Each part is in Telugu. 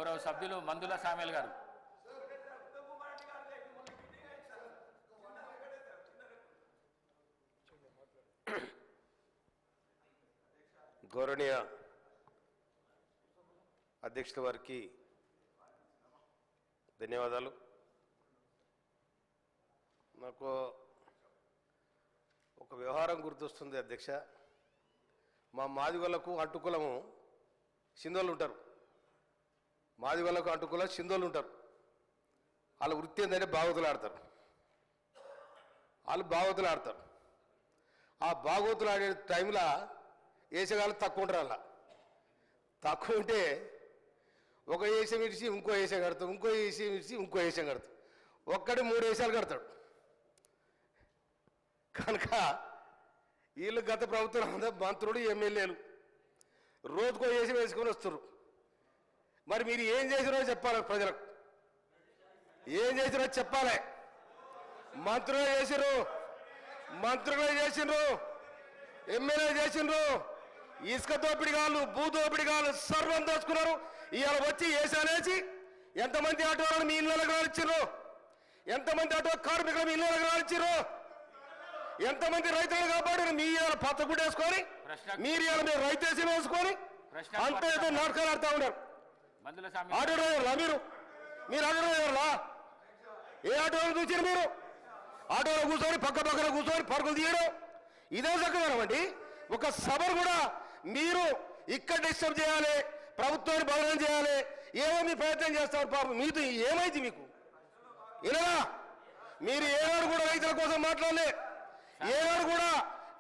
గౌరవ సభ్యులు మందుల సామ్యాల్ గారు. గౌరవనీయ అధ్యక్షుల వారికి ధన్యవాదాలు. నాకు ఒక వ్యవహారం గుర్తొస్తుంది అధ్యక్ష. మా మాదిగోళ్లకు అడ్డుకులము సింధోళ్ళు ఉంటారు. మాదిగోళ్లకు అడ్డుకుల సింధోళ్ళు ఉంటారు. వాళ్ళ వృత్తి ఏంటంటే బాగోతులు ఆడతారు. వాళ్ళు బాగోతులు ఆడతారు. ఆ బాగోతులు ఆడే టైంలో వేసేగాళ్ళు తక్కువ ఉంటారు. అలా తక్కువ ఉంటే ఒక వేషం ఇడిచి ఇంకో వేషం కడతాం, ఇంకో వేషం ఇడిచి ఇంకో వేషం కడతాం. ఒక్కడి 3 వేషాలు కడతాడు. కనుక వీళ్ళు గత ప్రభుత్వం మంత్రులు ఎమ్మెల్యేలు రోజుకో వేషం వేసుకొని వస్తున్నారు. మరి మీరు ఏం చేసినో చెప్పాలి, ప్రజలకు ఏం చేసినో చెప్పాలి. మంత్రులు చేసిండ్రు, ఎమ్మెల్యే చేసిండ్రు, ఇసుక దోపిడిగాళ్ళు, భూ దోపిడిగాళ్ళు సర్వం దోచుకున్నారు. ఇవాళ వచ్చి వేసానేసి ఎంతమంది ఆటోలను మీ ఇళ్ళకి రానిచ్చారు, ఎంతమంది ఆటో కార్మికులు మీ ఇళ్ళకి రానిచ్చారు, ఎంతమంది రైతులను కాపాడారు. మీ ఇవాళ పచ్చ గుడ్డ వేసుకొని మీరు ఇవాళ మీరు రైతేసి వేసుకొని అంత ఏదో నాటకాలు ఆడుతూ ఉన్నారు. ఆటో డ్రైవర్లా మీరు ఆటో డ్రైవర్లా? ఏ ఆటోలో చూసారు మీరు? ఆటోలో కూర్చొని పక్కన కూర్చొని పరుగులు తీయడం ఇదే చక్కదనం అండి. ఒక సభను కూడా మీరు ఇక్కడ డిస్టర్బ్ చేయాలి, ప్రభుత్వాన్ని బదనం చేయాలి, ఏమో మీ ప్రయత్నం చేస్తారు. పాపం మీతో ఏమైంది మీకు? ఇలా మీరు ఏనాడు కూడా రైతుల కోసం మాట్లాడలే, ఏనాడు కూడా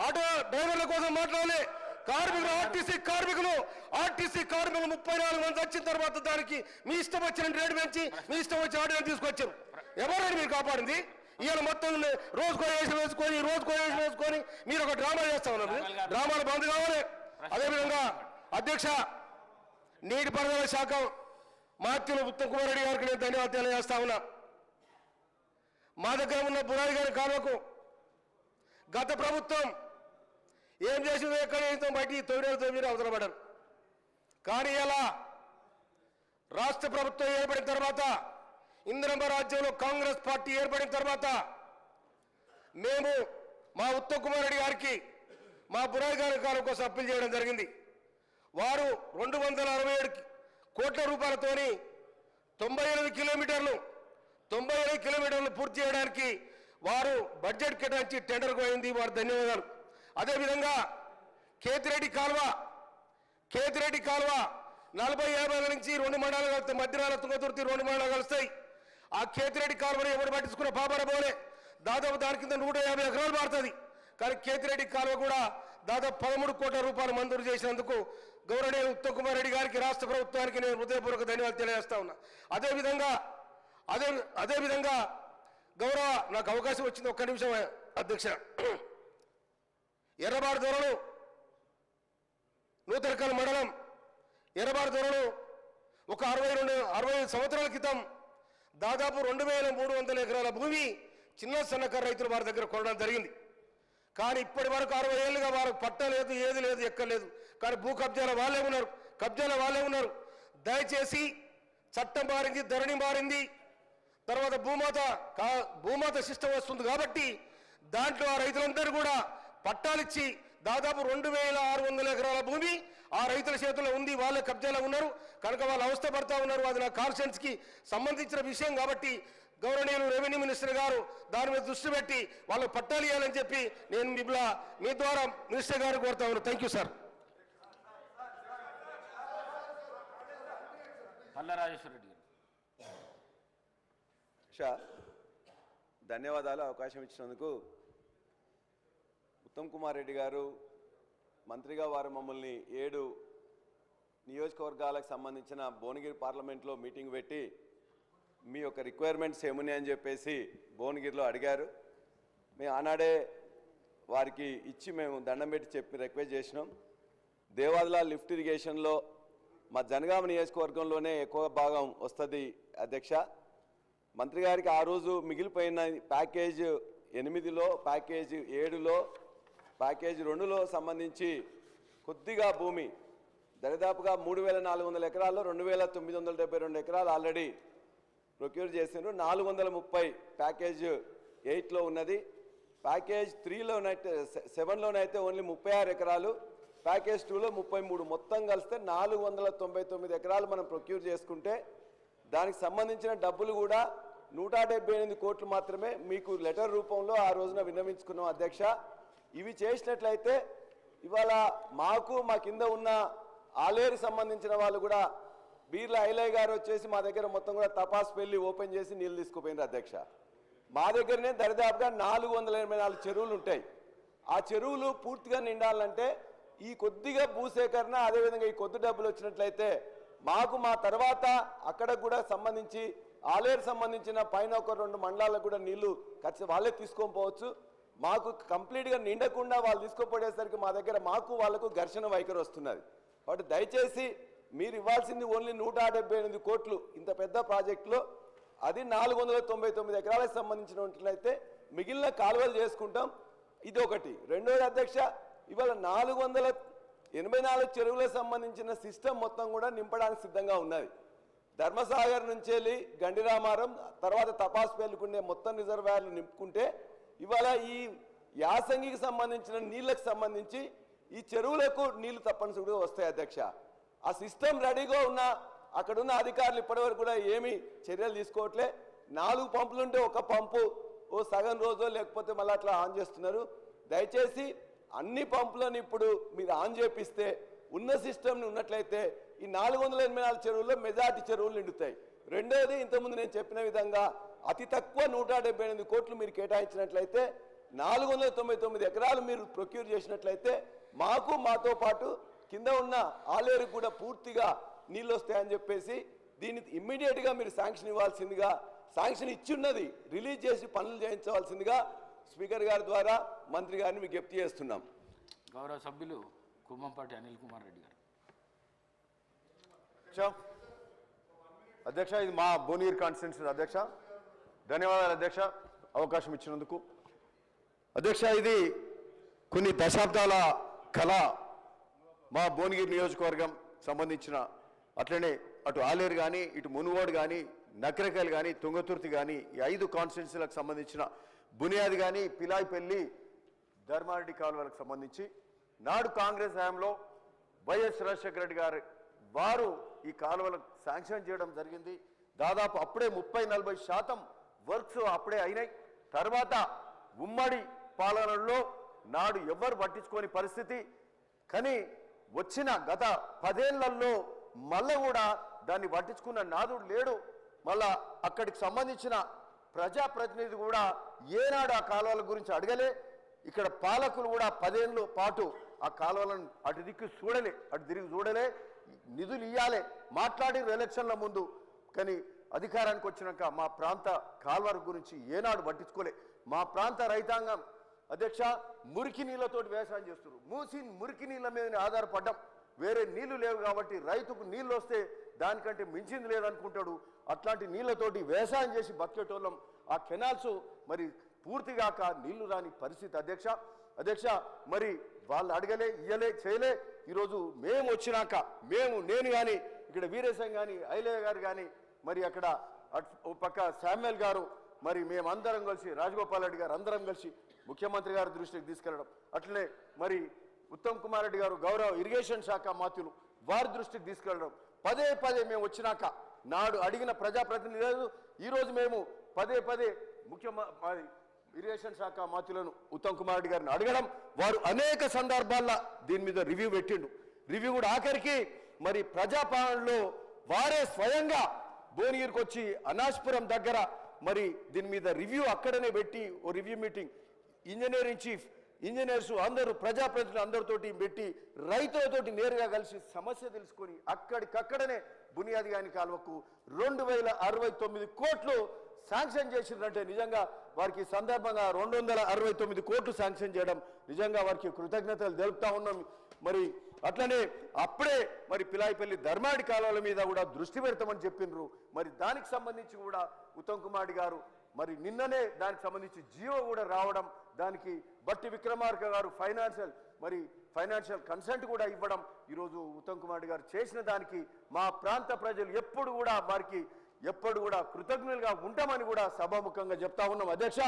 ఆటో డ్రైవర్ల కోసం మాట్లాడలే. కార్మికులు ఆర్టీసీ కార్మికులు 34 మంది వచ్చిన తర్వాత దానికి మీ ఇష్టం వచ్చిన రేటు పెంచి మీ ఇష్టం వచ్చిన ఆటో తీసుకొచ్చారు. ఎవరైనా మీరు కాపాడింది? ఇవాళ మొత్తం రోజుకో వేషం వేసుకొని మీరు ఒక డ్రామా చేస్తా ఉన్నారు. డ్రామాలు బంద్ కావాలి. అదేవిధంగా అధ్యక్ష, నీటిపారుదల శాఖ మాత్యులు ఉత్తమ్ కుమార్ రెడ్డి గారికి నేను ధన్యవాదాలు తెలియజేస్తా ఉన్నా. మా దగ్గర ఉన్న బురారి గారి కాలువకు గత ప్రభుత్వం ఏం చేసిందో ఎక్కడ బయటికి 9 అవసరపడ్డారు. కానీ ఇలా రాష్ట్ర ప్రభుత్వం ఏర్పడిన తర్వాత, ఇందిరమ్మ రాజ్యంలో కాంగ్రెస్ పార్టీ ఏర్పడిన తర్వాత మేము మా ఉత్తమ్ కుమార్ రెడ్డి గారికి మా బురాయి గారి కాలం కోసం అప్పీల్ చేయడం జరిగింది. వారు 267 కోట్ల రూపాయలతోని 98 కిలోమీటర్లు పూర్తి చేయడానికి వారు బడ్జెట్ కేటాయించి టెండర్కు అయింది. వారు ధన్యవాదాలు. అదేవిధంగా కేతిరెడ్డి కాలువ 40-50 నుంచి 2 మండలాలు కలుస్తాయి. మధ్యరాల తుంగతుర్తి 2 మండలాలు కలుస్తాయి. ఆ కేతిరెడ్డి కాలువని ఎవరు పట్టించుకున్న పాపన పోలే. దాదాపు దాని కింద 150 ఎకరాలు మారుతుంది. కానీ కేతిరెడ్డి కాలువ కూడా దాదాపు 13 కోట్ల రూపాయలు మంజూరు చేసినందుకు గౌరవనీయ ఉత్తమ్ కుమార్ రెడ్డి గారికి, రాష్ట్ర ప్రభుత్వానికి నేను హృదయపూర్వక ధన్యవాదాలు తెలియజేస్తా ఉన్నా. అదేవిధంగా గౌరవ నాకు అవకాశం వచ్చింది, ఒక్క నిమిషం అధ్యక్ష. ఎర్రబాడు దొరలు నూతనకల్ మండలం ఎర్రబాడు దొరలు ఒక 60 సంవత్సరాల క్రితం దాదాపు 2300 ఎకరాల భూమి చిన్న సన్నకారు రైతులు వారి దగ్గర కొనడం జరిగింది. కానీ ఇప్పటి వరకు 60 ఏళ్ళుగా వారికి పట్ట లేదు, ఏది లేదు, ఎక్కలేదు. కానీ భూ కబ్జాల వాళ్ళే ఉన్నారు. దయచేసి చట్టం మారింది, ధరణి మారింది, తర్వాత భూమాత సిస్టమ్ వస్తుంది. కాబట్టి దాంట్లో ఆ రైతులందరూ కూడా పట్టాలిచ్చి దాదాపు 2600 ఎకరాల భూమి ఆ రైతుల చేతుల్లో ఉంది. వాళ్ళ కబ్జాలో ఉన్నారు. కనుక వాళ్ళు అవస్థ పడతా ఉన్నారు. అది నా కాన్స్టిట్యున్సీకి సంబంధించిన విషయం కాబట్టి గౌరవనీయులు రెవెన్యూ మినిస్టర్ గారు దాని మీద దృష్టి పెట్టి వాళ్ళకు పట్టాలు ఇవ్వాలని చెప్పి నేను మీ ద్వారా మినిస్టర్ గారు కోరుతా ఉన్నాను. Thank you sir. Palla Rajeshwara Reddy గారు. ధన్యవాదాలు అవకాశం ఇచ్చినందుకు. ఉత్తమ్ కుమార్ రెడ్డి గారు మంత్రిగా వారు మమ్మల్ని 7 నియోజకవర్గాలకు సంబంధించిన భువనగిరి పార్లమెంట్లో మీటింగ్ పెట్టి మీ యొక్క రిక్వైర్మెంట్స్ ఏమున్నాయి అని చెప్పేసి భువనగిరిలో అడిగారు. మేము ఆనాడే వారికి ఇచ్చి మేము దండం పెట్టి చెప్పి రిక్వెస్ట్ చేసినాం. దేవాదుల లిఫ్ట్ ఇరిగేషన్లో మా జనగామ నియోజకవర్గంలోనే ఎక్కువ భాగం వస్తుంది అధ్యక్ష. మంత్రి గారికి ఆ రోజు మిగిలిపోయిన ప్యాకేజ్ 8లో, ప్యాకేజ్ 7లో, ప్యాకేజ్ 2లో సంబంధించి కొద్దిగా భూమి దరిదాపుగా 3,400 ఎకరాల్లో 2,972 ఎకరాలు ఆల్రెడీ ప్రొక్యూర్ చేసిండ్రు. 430 ప్యాకేజ్ 8లో ఉన్నది. ప్యాకేజ్ 3లోనైతే 7లోనైతే ఓన్లీ 36 ఎకరాలు, ప్యాకేజ్ 2లో 33, మొత్తం కలిస్తే 499 ఎకరాలు మనం ప్రొక్యూర్ చేసుకుంటే దానికి సంబంధించిన డబ్బులు కూడా 178 కోట్లు మాత్రమే మీకు లెటర్ రూపంలో ఆ రోజున విన్నవించుకున్నాం అధ్యక్ష. ఇవి చేసినట్లయితే ఇవాళ మాకు మా కింద ఉన్న ఆలేరు సంబంధించిన వాళ్ళు కూడా బీర్ల ఐలయ్య గారు వచ్చేసి మా దగ్గర మొత్తం కూడా తపాస్ పెళ్లి ఓపెన్ చేసి నీళ్ళు తీసుకుపోయినారు అధ్యక్ష. మా దగ్గరనే దరిదాపుగా 484 చెరువులు ఉంటాయి. ఆ చెరువులు పూర్తిగా నిండాలంటే ఈ కొద్దిగా భూసేకరణ అదేవిధంగా ఈ కొద్ది డబ్బులు వచ్చినట్లయితే మాకు మా తర్వాత అక్కడ కూడా సంబంధించి ఆలేరు సంబంధించిన పైన ఒక 2 మండలాలకు కూడా నీళ్లు ఖచ్చితంగా వాళ్ళే తీసుకొని పోవచ్చు. మాకు కంప్లీట్గా నిండకుండా వాళ్ళు తీసుకుపోయేసరికి మా దగ్గర మాకు వాళ్ళకు ఘర్షణ వైఖరి వస్తున్నది. కాబట్టి దయచేసి మీరు ఇవ్వాల్సింది ఓన్లీ 178 కోట్లు ఇంత పెద్ద ప్రాజెక్టులో, అది 499 ఎకరాలకు సంబంధించినట్లయితే మిగిలిన కాలువలు చేసుకుంటాం. ఇది ఒకటి. రెండోది అధ్యక్ష, ఇవాళ 484 చెరువులకు సంబంధించిన సిస్టమ్ మొత్తం కూడా నింపడానికి సిద్ధంగా ఉన్నది. ధర్మసాగర్ నుంచి వెళ్ళి గండిరామారం తర్వాత తపాస్ పేలుకుండే మొత్తం రిజర్వాయర్లు నింపుకుంటే ఇవాళ ఈ యాసంగికి సంబంధించిన నీళ్ళకు సంబంధించి ఈ చెరువులకు నీళ్లు తప్పనిసరిగా వస్తాయి అధ్యక్ష. ఆ సిస్టమ్ రెడీగా ఉన్న అక్కడున్న అధికారులు ఇప్పటివరకు కూడా ఏమీ చర్యలు తీసుకోవట్లే. 4 పంపులు ఉంటే ఒక పంపు ఓ సగం రోజు లేకపోతే మళ్ళీ అట్లా ఆన్ చేస్తున్నారు. దయచేసి అన్ని పంపులను ఇప్పుడు మీరు ఆన్ చేపిస్తే ఉన్న సిస్టమ్ని ఉన్నట్లయితే ఈ 484 చెరువుల్లో మెజార్టీ చెరువులు నిండుతాయి. రెండోది, ఇంతకుముందు నేను చెప్పిన విధంగా అతి తక్కువ 178 కోట్లు మీరు కేటాయించినట్లయితే 499 ఎకరాలు మీరు ప్రొక్యూర్ చేసినట్లయితే మాకు మాతో పాటు కింద ఉన్న ఆలేరుకు కూడా పూర్తిగా నీళ్ళు వస్తాయని చెప్పేసి దీన్ని ఇమ్మీడియట్గా మీరు శాంక్షన్ ఇవ్వాల్సిందిగా, శాంక్షన్ ఇచ్చున్నది రిలీజ్ చేసి పనులు చేయించవలసిందిగా స్పీకర్ గారి ద్వారా మంత్రి గారిని విజ్ఞప్తి చేస్తున్నాం. గౌరవ సభ్యులు కుమ్మంపాటి అనిల్ కుమార్ రెడ్డి గారు. అధ్యక్ష, ఇది మా భువనగిరి కాన్స్టిట్యున్సీ అధ్యక్ష. ధన్యవాదాలు అధ్యక్ష, అవకాశం ఇచ్చినందుకు. అధ్యక్ష, ఇది కొన్ని దశాబ్దాల కళ. మా భువనగిరి నియోజకవర్గం సంబంధించిన అట్లనే అటు ఆలేరు కానీ ఇటు మునుగోడు కానీ నకరకల్ కానీ తుంగతుర్తి కానీ ఈ 5 కాన్స్టిట్యున్సీలకు సంబంధించిన బునియాది కానీ పిలాయిపల్లి ధర్మారెడ్డి కాలువలకు సంబంధించి నాడు కాంగ్రెస్ హయాంలో వైఎస్ రాజశేఖర రెడ్డి గారు వారు ఈ కాలువలకు శాంక్షన్ చేయడం జరిగింది. దాదాపు అప్పుడే 30-40% వర్క్స్ అప్పుడే అయినాయి. తర్వాత ఉమ్మడి పాలనలో నాడు ఎవ్వరు పట్టించుకోని పరిస్థితి. కానీ వచ్చిన గత 10 ఏళ్లలో మళ్ళీ కూడా దాన్ని పట్టించుకున్న నాదుడు లేడు. మళ్ళా అక్కడికి సంబంధించిన ప్రజాప్రతినిధి కూడా ఏనాడు ఆ కాలువల గురించి అడగలే. ఇక్కడ పాలకులు కూడా 10 ఏళ్ళ పాటు ఆ కాలువలను అటు దిక్కు చూడలే, అటు తిరిగి చూడలే. నిధులు ఇవ్వాలి మాట్లాడిన ఎలక్షన్ల ముందు, కానీ అధికారానికి వచ్చినాక మా ప్రాంత కాలువల గురించి ఏనాడు పట్టించుకోలే. మా ప్రాంత రైతాంగం అధ్యక్ష మురికి నీళ్ళతోటి వ్యవసాయం చేస్తున్నారు. మురికి నీళ్ళ మీదనే ఆధారపడ్డాం. వేరే నీళ్లు లేవు కాబట్టి రైతుకు నీళ్ళు వస్తే దానికంటే మించింది లేదనుకుంటాడు. అట్లాంటి నీళ్లతోటి వ్యవసాయం చేసి బతికేటోళ్ళం. ఆ కెనాల్స్ మరి పూర్తిగాక నీళ్లు రాని పరిస్థితి అధ్యక్ష. మరి వాళ్ళు అడగలే, ఇయ్యలే, చేయలే. ఈరోజు మేము వచ్చినాక నేను కానీ ఇక్కడ వీరేశం కానీ ఐలయ్య గారు కానీ మరి అక్కడ ఓ పక్క శామ్యుల్ గారు మరి మేమందరం కలిసి రాజగోపాల్ రెడ్డి గారు అందరం కలిసి ముఖ్యమంత్రి గారి దృష్టికి తీసుకెళ్లడం, అట్లనే మరి ఉత్తమ్ కుమార్ రెడ్డి గారు గౌరవ ఇరిగేషన్ శాఖ మంత్రులు వారి దృష్టికి తీసుకెళ్లడం, పదే మేము వచ్చినాక నాడు అడిగిన ప్రజాప్రతినిధి లేదు. ఈరోజు మేము పదే ఇరిగేషన్ శాఖ మంత్రులను ఉత్తమ్ కుమార్ రెడ్డి గారిని అడగడం, వారు అనేక సందర్భాల్లో దీని మీద రివ్యూ పెట్టిండు. రివ్యూ కూడా ఆఖరికి మరి ప్రజాపాలనలో వారే స్వయంగా భువనగిరికి వచ్చి అనాజ్పురం దగ్గర మరి దీని మీద రివ్యూ అక్కడనే పెట్టి ఓ review meeting engineering chief engineers అందరూ ప్రజాప్రతినిధులు అందరితోటి పెట్టి రైతులతోటి నేరుగా కలిసి సమస్య తెలుసుకొని అక్కడికక్కడనే బునియాది గాని కాలువకు 2069 కోట్లు శాంక్షన్ చేసిందంటే నిజంగా వారికి సందర్భంగా 269 కోట్లు శాంక్షన్ చేయడం నిజంగా వారికి కృతజ్ఞతలు తెలుపుతా ఉన్నాం. మరి అట్లనే అప్పుడే మరి పిలాయిపల్లి ధర్మాడి కాలువల మీద కూడా దృష్టి పెడతామని చెప్పిండ్రు. మరి దానికి సంబంధించి కూడా ఉత్తమ్ కుమార్ గారు మరి నిన్ననే దానికి సంబంధించి జీవో కూడా రావడం, దానికి బట్టి విక్రమార్క గారు ఫైనాన్షియల్ మరి ఫైనాన్షియల్ కన్సెంట్ కూడా ఇవ్వడం ఈరోజు ఉత్తమ్ కుమార్ రెడ్డి గారు చేసిన దానికి మా ప్రాంత ప్రజలు ఎప్పుడు కూడా వారికి ఎప్పుడు కూడా కృతజ్ఞులుగా ఉంటామని కూడా సభాముఖంగా చెప్తా ఉన్నాం అధ్యక్ష.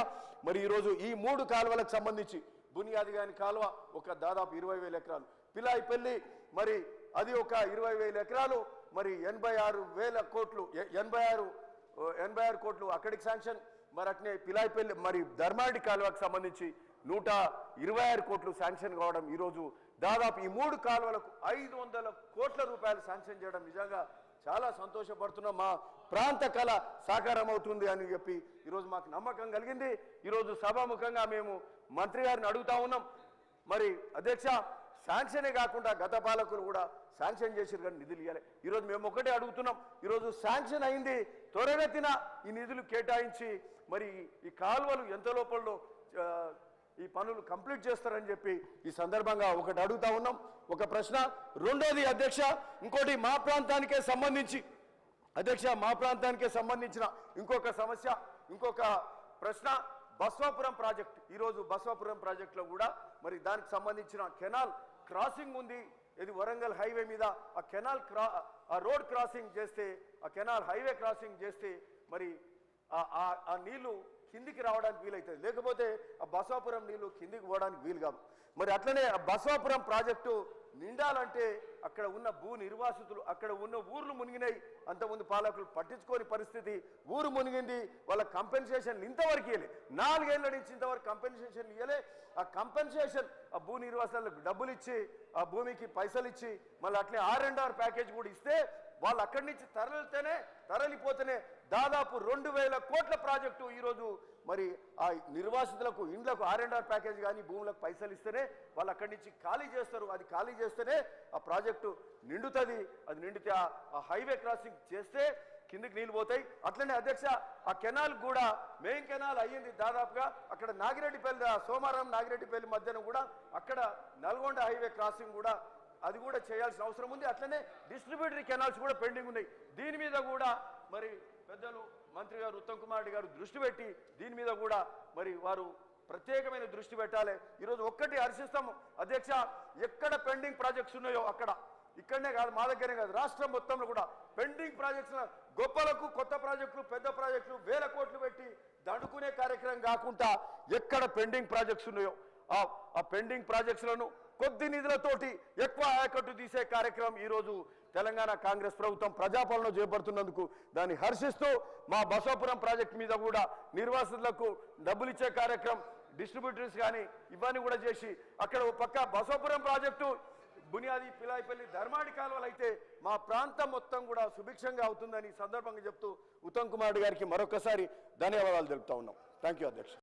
మరి ఈరోజు ఈ 3 కాలువలకు సంబంధించి బునియాది గాని కాలువ ఒక దాదాపు 20,000 ఎకరాలు, పిలాయిపల్లి మరి అది ఒక 20,000 ఎకరాలు, మరి 86,000 కోట్లు 86 కోట్లు అక్కడికి శాంక్షన్. మరి అట్నే పిలాయిపల్లి మరి ధర్మాడి కాలువకు సంబంధించి 126 కోట్లు శాంక్షన్ కావడం, ఈరోజు దాదాపు ఈ 3 కాలువలకు 500 కోట్ల రూపాయలు శాంక్షన్ చేయడం నిజంగా చాలా సంతోషపడుతున్నాం. మా ప్రాంత కళ సాకారం అవుతుంది అని చెప్పి ఈరోజు మాకు నమ్మకం కలిగింది. ఈరోజు సభాముఖంగా మేము మంత్రి గారిని అడుగుతా ఉన్నాం. మరి అధ్యక్ష, శాంక్షనే కాకుండా గత పాలకులు కూడా శాంక్షన్ చేసిరు కానీ నిధులు ఇవ్వాలి. ఈరోజు మేము ఒకటే అడుగుతున్నాం, ఈరోజు శాంక్షన్ అయింది, త్వరగతిన ఈ నిధులు కేటాయించి మరి ఈ కాలువలు ఎంత లోపల్లో ఈ పనులు కంప్లీట్ చేస్తారని చెప్పి ఈ సందర్భంగా ఒకటి అడుగుతా ఉన్నాం. ఒక ప్రశ్న. రెండోది అధ్యక్ష, ఇంకోటి మా ప్రాంతానికే సంబంధించి అధ్యక్ష, మా ప్రాంతానికే సంబంధించిన ఇంకొక సమస్య, ఇంకొక ప్రశ్న. బస్వాపురం ప్రాజెక్ట్, ఈరోజు బస్వాపురం ప్రాజెక్టులో కూడా మరి దానికి సంబంధించిన కెనాల్ క్రాసింగ్ ఉంది. ఇది వరంగల్ హైవే మీద ఆ కెనాల్ ఆ రోడ్ క్రాసింగ్ చేస్తే, ఆ కెనాల్ హైవే క్రాసింగ్ చేస్తే మరి ఆ నీళ్లు కిందికి రావడానికి వీలవుతుంది, లేకపోతే ఆ బస్వాపురం నీళ్లు కిందికి పోవడానికి వీలు కాదు. మరి అట్లనే ఆ బస్వాపురం ప్రాజెక్టు నిండాలంటే అక్కడ ఉన్న భూ నిర్వాసితులు, అక్కడ ఉన్న ఊర్లు మునిగినాయి. అంతకుముందు పాలకులు పట్టించుకోని పరిస్థితి, ఊరు మునిగింది, వాళ్ళ కంపెన్సేషన్ ఇంతవరకు ఇవ్వలే, 4 ఏళ్ల నుంచి ఇంతవరకు కంపెన్సేషన్ ఇవ్వలే. ఆ కంపెన్సేషన్ ఆ భూ నిర్వాసాలకు డబ్బులు ఇచ్చి, ఆ భూమికి పైసలు ఇచ్చి, మళ్ళీ అట్లే R&R ప్యాకేజ్ కూడా ఇస్తే వాళ్ళు అక్కడి నుంచి తరలిపోతేనే దాదాపు 2,000 కోట్ల ప్రాజెక్టు ఈరోజు మరి ఆ నిర్వాసితులకు ఇండ్లకు R&R ప్యాకేజ్ కానీ భూములకు పైసలు ఇస్తేనే వాళ్ళు అక్కడి నుంచి ఖాళీ చేస్తారు. అది ఖాళీ చేస్తేనే ఆ ప్రాజెక్టు నిండుతుంది. అది నిండితే ఆ హైవే క్రాసింగ్ చేస్తే కిందికి నీళ్ళు పోతాయి. అట్లనే అధ్యక్ష, ఆ కెనాల్ కూడా మెయిన్ కెనాల్ అయ్యింది దాదాపుగా. అక్కడ నాగిరెడ్డిపల్లి, సోమారం నాగిరెడ్డిపల్లి మధ్యన కూడా అక్కడ నల్గొండ హైవే క్రాసింగ్ కూడా అది కూడా చేయాల్సిన అవసరం ఉంది. అట్లనే డిస్ట్రిబ్యూటరీ కెనాల్స్ కూడా పెండింగ్ ఉన్నాయి. దీని మీద కూడా మరి పెద్దలు మంత్రి గారు ఉత్తమ్ కుమార్ రెడ్డి గారు దృష్టి పెట్టి దీని మీద కూడా మరి వారు ప్రత్యేకమైన దృష్టి పెట్టాలి. ఈరోజు ఒక్కటి హర్షిస్తాము అధ్యక్ష, ఎక్కడ పెండింగ్ ప్రాజెక్ట్స్ ఉన్నాయో అక్కడ, ఇక్కడనే కాదు మా దగ్గరే కాదు రాష్ట్రం మొత్తంలో కూడా పెండింగ్ ప్రాజెక్ట్స్, గొప్పలకు కొత్త ప్రాజెక్టులు, పెద్ద ప్రాజెక్టులు 1000 కోట్లు పెట్టి దండుకునే కార్యక్రమం కాకుండా ఎక్కడ పెండింగ్ ప్రాజెక్ట్స్ ఉన్నాయో ఆ పెండింగ్ ప్రాజెక్ట్స్లను కొద్ది నిధులతోటి ఎక్కువ ఆయకట్టు తీసే కార్యక్రమం ఈరోజు తెలంగాణ కాంగ్రెస్ ప్రభుత్వం ప్రజాపాలన చేపడుతున్నందుకు దాన్ని హర్షిస్తూ మా బసవాపురం ప్రాజెక్టు మీద కూడా నిర్వాసితులకు డబ్బులు ఇచ్చే కార్యక్రమం, డిస్ట్రిబ్యూటర్స్ కానీ ఇవన్నీ కూడా చేసి అక్కడ ఒక పక్క బసవాపురం ప్రాజెక్టు బునియాది పిలాయిపల్లి ధర్మాడి కాలువలు అయితే మా ప్రాంతం మొత్తం కూడా సుభిక్షంగా అవుతుందని సందర్భంగా చెప్తూ ఉత్తమ్ కుమార్ రెడ్డి గారికి మరొకసారి ధన్యవాదాలు తెలుపుతా ఉన్నాం. థ్యాంక్ యూ అధ్యక్ష.